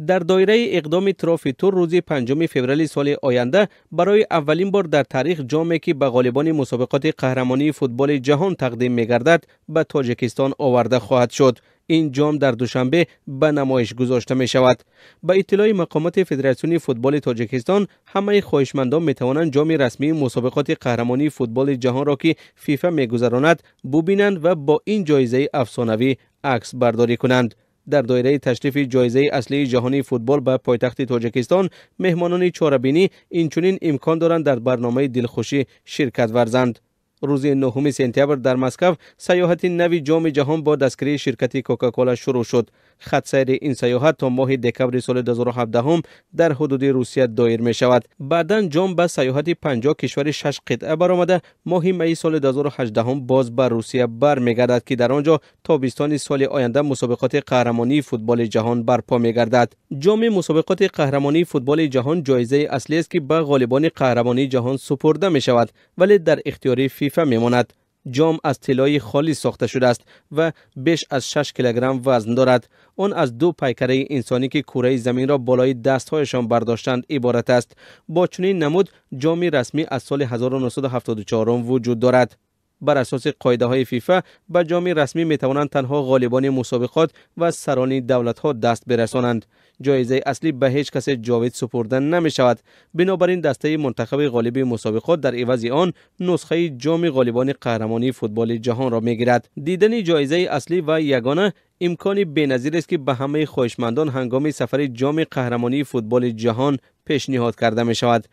در دایره اقدام ترافی تور روز 5 فوریه سال آینده برای اولین بار در تاریخ جامی که به غالبان مسابقات قهرمانی فوتبال جهان تقدیم می‌گردد به تاجیکستان آورده خواهد شد. این جام در دوشنبه به نمایش گذاشته می شود. با اطلاع مقامات فدراسیون فوتبال تاجیکستان، همه خواهشمندان می توانند جام رسمی مسابقات قهرمانی فوتبال جهان را که فیفا می گذراند ببینند و با این جایزه افسانوی عکس برداری کنند. در دایره تشریف جایزه اصلی جهانی فوتبال به پایتخت تاجیکستان، مهمانان چهاربینی اینچنین امکان دارند در برنامه دلخوشی شرکت ورزند. روز 9 سپتامبر در مسکو سیاحت نوی جام جهان با دستگیری شرکت کوکاکولا شروع شد. خط سیر این سیاحت تا ماه دکمبر سال 2017 در حدود روسیه دایر می شود. بعداً جام به سیاحت 50 کشور 6 قطعه برآمده ماه می سال 2018 باز به روسیه برمیگردد که در آنجا تابستان سال آینده مسابقات قهرمانی فوتبال جهان برپا می گردد. جام مسابقات قهرمانی فوتبال جهان جایزه اصلی است که به غالبان قهرمانی جهان سپرده می شود، ولی در اختیار فیفا می ماند. جام از طلای خالص ساخته شده است و بیش از 6 کیلوگرم وزن دارد. آن از 2 پیکره انسانی که کره زمین را بالای دستهایشان برداشتند عبارت است. با چنین نمود جام رسمی از سال 1974 وجود دارد. بر اساس قاعده های فیفا به جام رسمی می توانند تنها غالبان مسابقات و سران دولت ها دست برسانند. جایزه اصلی به هیچ کس جاوید سپرده نمی شود. بنابراین دسته منتخب غالب مسابقات در عوض آن نسخه جام غالبان قهرمانی فوتبال جهان را می گیرد. دیدن جایزه اصلی و یگانه امکانی بی‌نظیر است که به همه خواهشمندان هنگام سفر جام قهرمانی فوتبال جهان پیشنهاد کرده می شود.